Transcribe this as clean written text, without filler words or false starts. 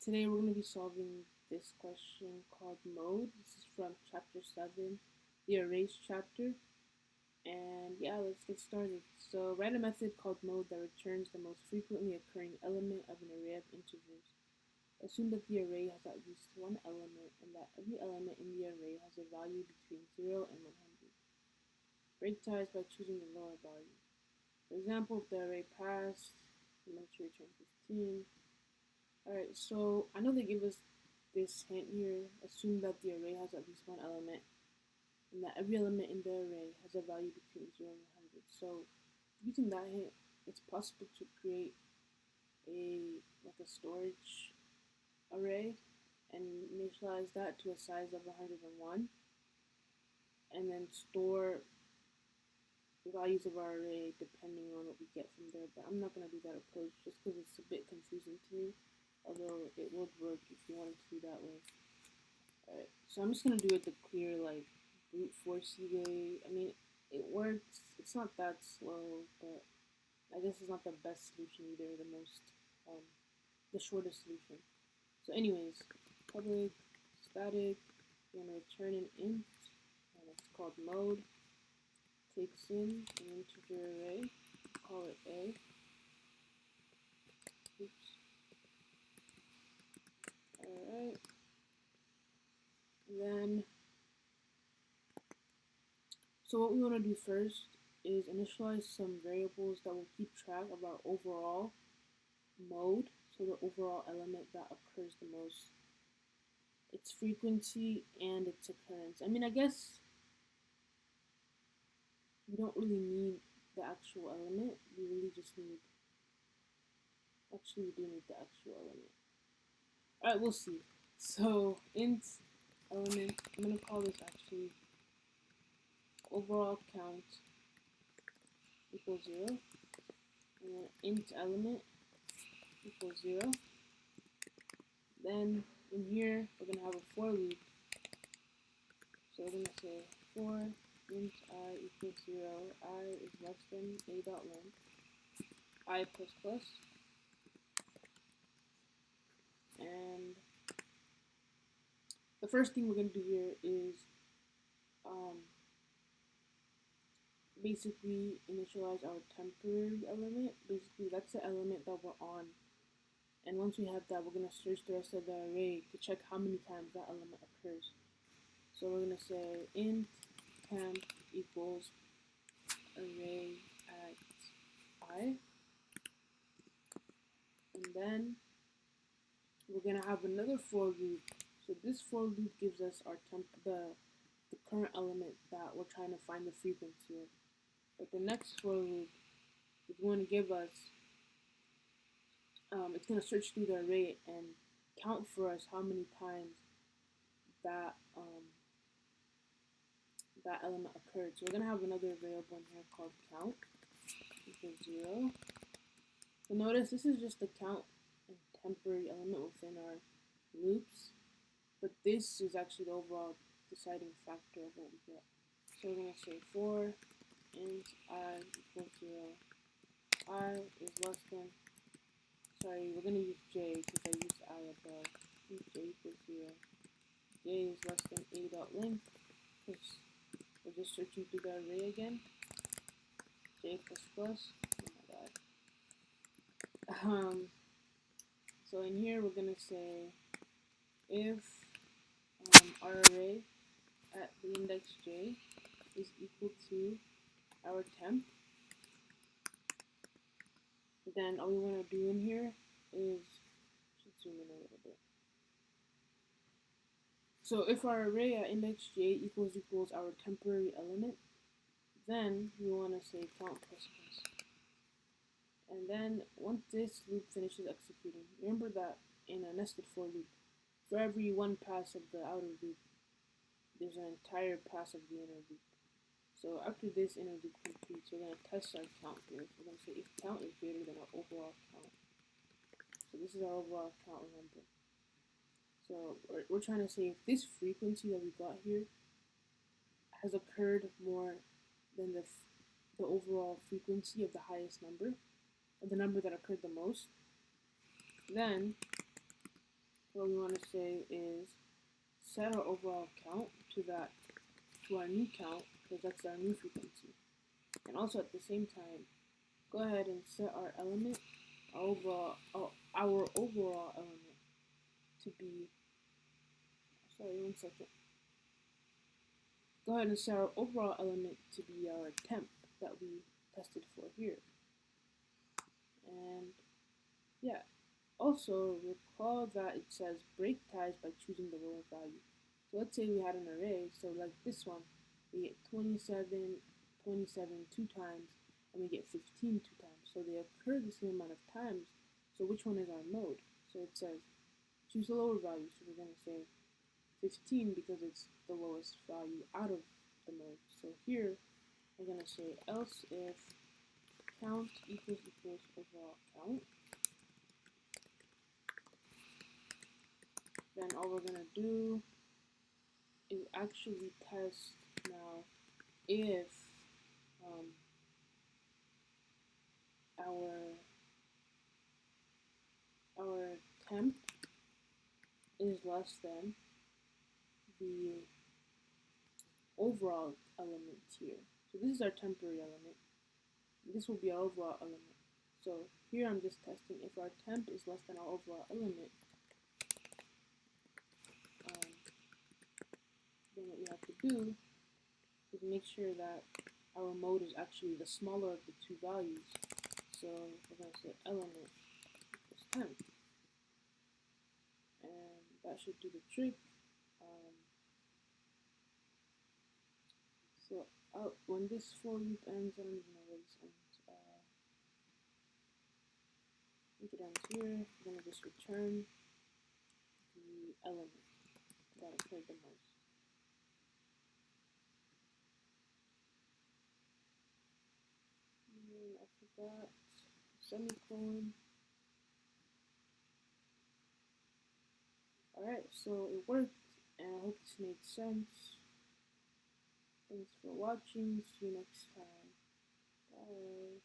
Today we're going to be solving this question called mode. This is from chapter 7, the arrays chapter. And yeah, let's get started. So write a method called mode that returns the most frequently occurring element of an array of integers. Assume that the array has at least one element and that every element in the array has a value between 0 and 100. Break ties by choosing the lower value. For example, if the array passed, I'm going to return 15. Alright, so I know they give us this hint here. Assume that the array has at least one element and that every element in the array has a value between 0 and 100. So using that hint, it's possible to create a storage array and initialize that to a size of 101 and then store the values of our array depending on what we get from there. But I'm not going to do that approach just because it's a bit confusing to me. Although it would work if you wanted to do that way. Alright, so I'm just going to do it the clear, brute forcey way. I mean, it works. It's not that slow, but I guess it's not the best solution either, the shortest solution. So anyways, public static, we're going to return an int, and it's called mode. Takes in an integer array, call it A. Oops. Alright, then, so what we want to do first is initialize some variables that will keep track of our overall mode, so the overall element that occurs the most, its frequency, and its occurrence. I mean, I guess we don't really need the actual element, we really just need, actually we do need the actual element. Alright, we'll see. So int element, I'm going to call this actually overall count equals 0, and then int element equals 0. Then in here we're going to have a for loop. So we're going to say for int I equals 0, I is less than a dot length, I plus plus, and the first thing we're going to do here is basically initialize our temporary element. Basically, that's the element that we're on. And once we have that, we're going to search the rest of the array to check how many times that element occurs. So we're going to say int temp equals array at I. And then we're going to have another for loop. So this for loop gives us our the current element that we're trying to find the frequency of. But the next for loop is going to give us, it's going to search through the array and count for us how many times that that element occurred. So we're going to have another variable in here called count equals 0. So notice this is just the count and temporary element within our loops, but this is actually the overall deciding factor of what we get. So we're going to say for int I equals 0, I is less than, sorry, we're going to use j because I used I above, int j equals 0, j is less than a dot length, because we're just searching through the array again, j plus plus, oh my god. So in here we're going to say if our array at the index j is equal to our temp, then all we want to do in here is, should zoom in a little bit. So if our array at index j equals our temporary element, then we want to say count plus plus. And then once this loop finishes executing, remember that in a nested for loop, for every one pass of the outer loop, there's an entire pass of the inner loop. So after this inner loop completes, we're going to test our count here. So we're going to say if count is greater than our overall count. So this is our overall count, remember. So we're trying to say if this frequency that we got here has occurred more than the overall frequency of the highest number, or the number that occurred the most, then what we want to say is set our overall count to our new count, because that's our new frequency. And also at the same time, go ahead and set our element, our overall element to be, sorry, 1 second. Go ahead and set our overall element to be our temp that we tested for here. And yeah, also recall that it says break ties by choosing the lower value. So let's say we had an array, so like this one, we get 27, 27 two times, and we get 15 two times. So they occur the same amount of times. So which one is our mode? So it says choose the lower value. So we're going to say 15 because it's the lowest value out of the mode. So here we're going to say else if count equals overall count. Then all we're going to do is actually test now if our temp is less than the overall element here. So this is our temporary element. This will be our overall element. So here I'm just testing if our temp is less than our overall element. Then what we have to do is make sure that our mode is actually the smaller of the two values. So we're going to say element equals temp. And that should do the trick. So when this for loop ends, I don't even know where this ends. I think it ends here. We're going to just return the element that occurred the most. And I forgot semicolon. Alright, so it worked, and I hope this made sense. Thanks for watching. See you next time. Bye.